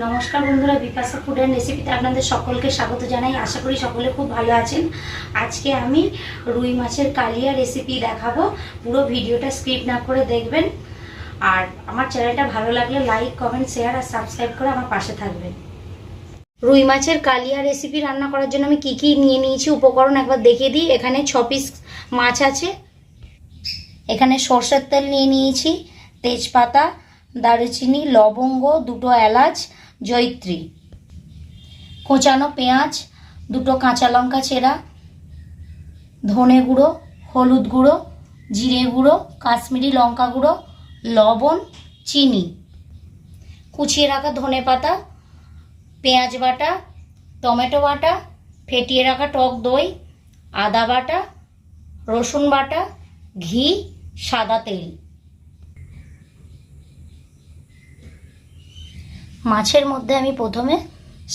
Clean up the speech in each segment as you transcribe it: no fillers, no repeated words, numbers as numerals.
নমস্কার বন্ধুরা, Bipasha food and রেসিপিতে আপনাদের সকলকে স্বাগত জানাই। আশা করি সকলে খুব ভালো আছেন। আজকে আমি রুই মাছের কালিয়া রেসিপি দেখাবো। পুরো ভিডিওটা স্কিপ না করে দেখবেন। আর আমার চ্যানেলটা ভালো লাগলে লাইক, কমেন্ট, শেয়ার আর সাবস্ক্রাইব করে আমার পাশে থাকবেন। রুই মাছের কালিয়া রেসিপি রান্না করার জন্য আমি কি নিয়ে নিয়েছি উপকরণ একবার দেখিয়ে দিই। এখানে 6 পিস মাছ আছে। এখানে সরষের তেল নিয়ে নিয়েছি, তেজপাতা, দারুচিনি, লবঙ্গ, 2টো এলাচ, জয়িত্রী, কোচানো পেঁয়াজ, 2টো কাঁচা লঙ্কা চেরা, ধনে গুঁড়ো, হলুদ গুঁড়ো, জিরে গুঁড়ো, কাশ্মীরি লঙ্কা গুঁড়ো, লবণ, চিনি, কুচিয়ে রাখা ধনে পাতা, পেঁয়াজ বাটা, টমেটো বাটা, ফেটিয়ে রাখা টক দই, আদা বাটা, রসুন বাটা, ঘি, সাদা তেল। মাছের মধ্যে আমি প্রথমে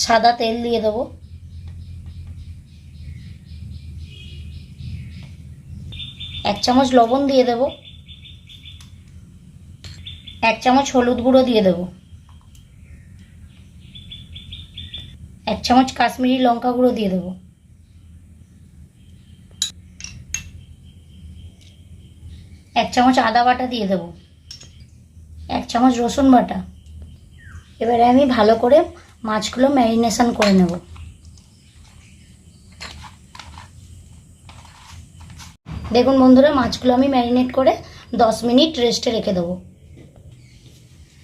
সাদা তেল দিয়ে দেবো। 1 চামচ লবণ দিয়ে দেবো। 1 চামচ হলুদ গুঁড়ো দিয়ে দেবো। 1 চামচ কাশ্মীরি লঙ্কা গুঁড়ো দিয়ে দেবো। 1 চামচ আদা বাটা দিয়ে দেবো। 1 চামচ রসুন বাটা। এবারে আমি ভালো করে মাছগুলো ম্যারিনেশন করে নেব। দেখুন বন্ধুরা, মাছগুলো আমি ম্যারিনেট করে 10 মিনিট রেস্টে রেখে দেবো।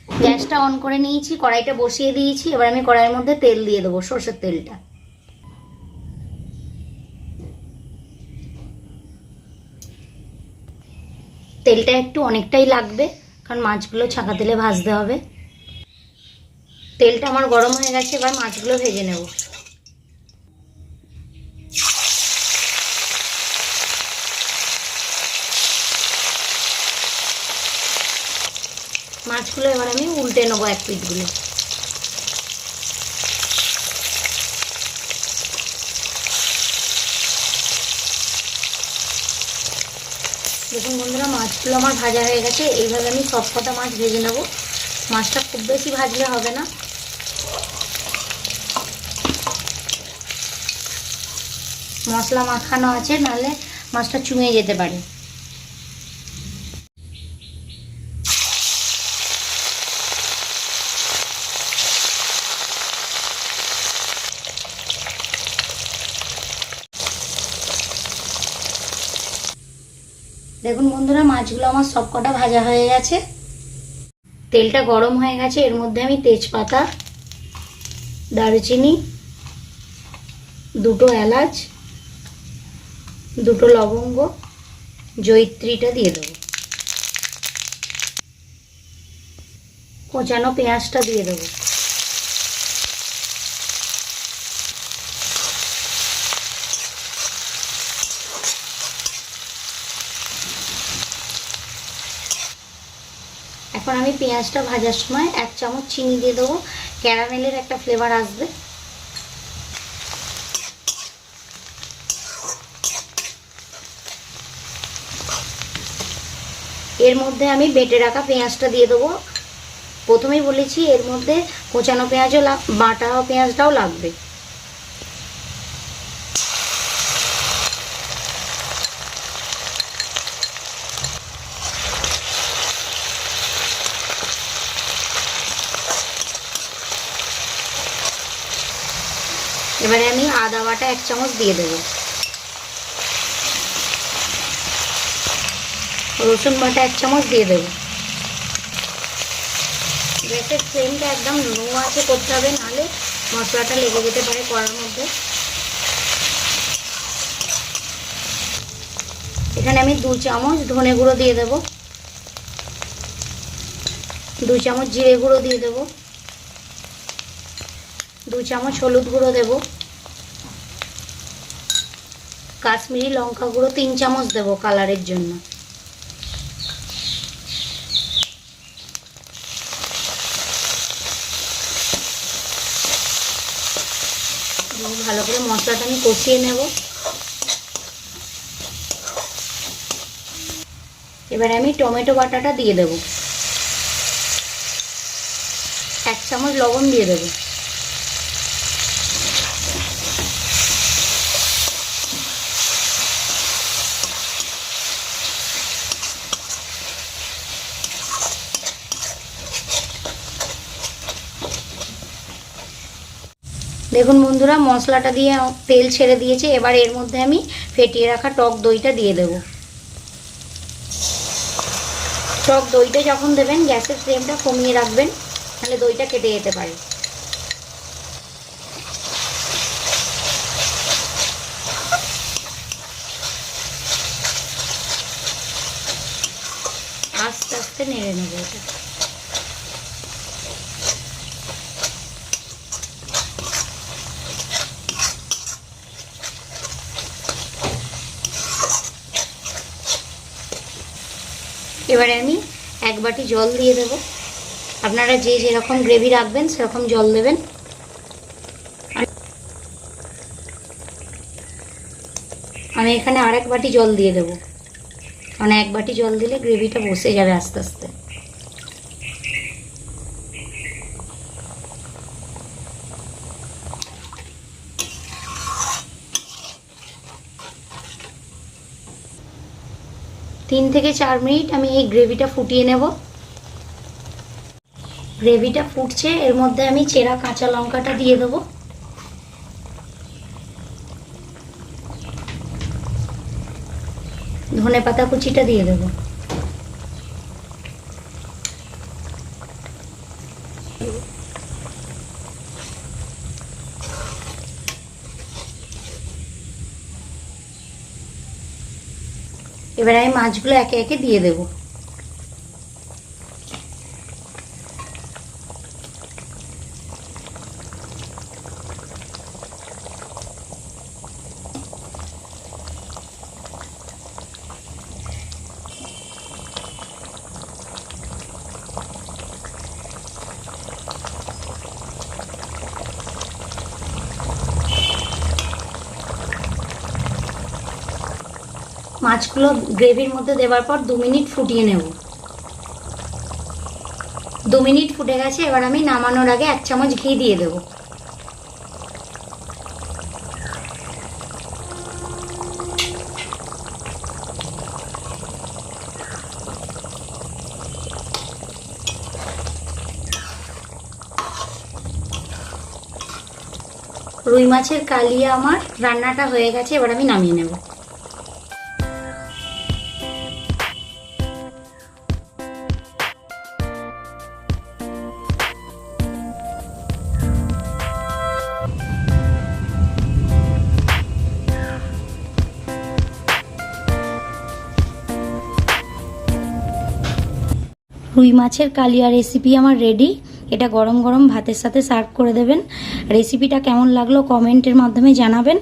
গ্যাসটা অন করে নিয়েছি, কড়াইটা বসিয়ে দিয়েছি। এবার আমি কড়াইয়ের মধ্যে তেল দিয়ে দেবো, সরষের তেলটা। তেলটা একটু অনেকটাই লাগবে, কারণ মাছগুলো ছাঁকা তেলে ভাজতে হবে। তেলটা আমার গরম হয়ে গেছে, এবার মাছগুলো ভেজে নেব। মাছগুলো এবার আমি উল্টে নেবো এক পিঠগুলো। দেখুন বন্ধুরা, মাছগুলো আমার ভাজা হয়ে গেছে। এইভাবে আমি সব কটা মাছ ভেজে নেব। মাছটা খুব বেশি ভাজলে হবে না। মশলা মাখানো আছে, নাহলে মাছটা চুঁয়ে যেতে পারে। দেখুন বন্ধুরা, মাছগুলো আমার সব কটা ভাজা হয়ে গেছে। তেলটা গরম হয়ে গেছে, এর মধ্যে আমি তেজপাতা, দারুচিনি, 2টো এলাচ, 2টো লবঙ্গ, জয়িত্রীটা দিয়ে দেবো। কোচানো পেঁয়াজটা দিয়ে দেবো। এখন আমি পেঁয়াজটা ভাজার সময় 1 চামচ চিনি দিয়ে দেবো, ক্যারামেলের একটা ফ্লেভার আসবে। এর মধ্যে আমি বেটে রাখা পেঁয়াজটা দিয়ে দেবো। প্রথমেই বলেছি এর মধ্যে কোচানো পেঁয়াজও বাটা পেঁয়াজটাও লাগবে। এবারে আমি আদা বাটা 1 চামচ দিয়ে দেবো। রসুন বাটা 1 চামচ দিয়ে দেবো। গ্যাসের ফ্লেমটা একদম লো আছে করতে হবে, নাহলে মশলাটা লেগে যেতে পারে কড়ার মধ্যে। এখানে আমি 2 চামচ ধনে গুঁড়ো দিয়ে দেবো। 2 চামচ জিরে গুঁড়ো দিয়ে দেবো। 2 চামচ হলুদ গুঁড়ো দেবো। কাশ্মীরি লঙ্কা গুঁড়ো 3 চামচ দেবো কালারের জন্য। ভালো করে মশলাটা আমি কষিয়ে নেব। এবারে আমি টমেটো বাটাটা দিয়ে দেবো। 1 চামচ লবণ দিয়ে দেবো। দেখুন বন্ধুরা, মশলাটা দিয়ে তেল ছেড়ে দিয়েছে। এবার এর মধ্যে আমি ফেটিয়ে রাখা টক দইটা দিয়ে দেব। টক দইটা যখন দেবেন গ্যাসের ফ্লেমটা কমিয়ে রাখবেন, তাহলে দইটা কেটে যেতে পারে। আস্তে আস্তে নেড়ে নেব এটা। এবারে আমি 1 বাটি জল দিয়ে দেব। আপনারা যে যেরকম গ্রেভি রাখবেন সেরকম জল দেবেন। আমি এখানে আরেক বাটি জল দিয়ে দেব, কারণ 1 বাটি জল দিলে গ্রেভিটা বসে যাবে আস্তে আস্তে। তিন থেকে 4 মিনিট আমি এই গ্রেভিটা ফুটিয়ে নেব। গ্রেভিটা ফুটছে, এর মধ্যে আমি চেরা কাঁচা লঙ্কাটা দিয়ে দেবো। ধনেপাতা কুচিটা দিয়ে দেবো। এবার আমি মাছগুলো একে একে দিয়ে দেব। মাছগুলো গ্রেভির মধ্যে দেওয়ার পর 2 মিনিট ফুটিয়ে নেব। 2 মিনিট ফুটে গেছে। এবার আমি নামানোর আগে 1 চামচ ঘি দিয়ে দেব। রুই মাছের কালিয়া আমার রান্নাটা হয়ে গেছে। এবার আমি নামিয়ে নেব। রুই মাছের কালিয়া রেসিপি আমার রেডি। এটা গরম গরম ভাতের সাথে সার্ভ করে দেবেন। রেসিপিটা কেমন লাগলো কমেন্টের মাধ্যমে জানাবেন।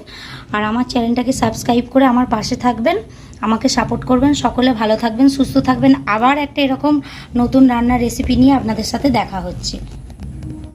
আর আমার চ্যানেলটাকে সাবস্ক্রাইব করে আমার পাশে থাকবেন, আমাকে সাপোর্ট করবেন। সকলে ভালো থাকবেন, সুস্থ থাকবেন। আবার একটা এরকম নতুন রান্নার রেসিপি নিয়ে আপনাদের সাথে দেখা হচ্ছে।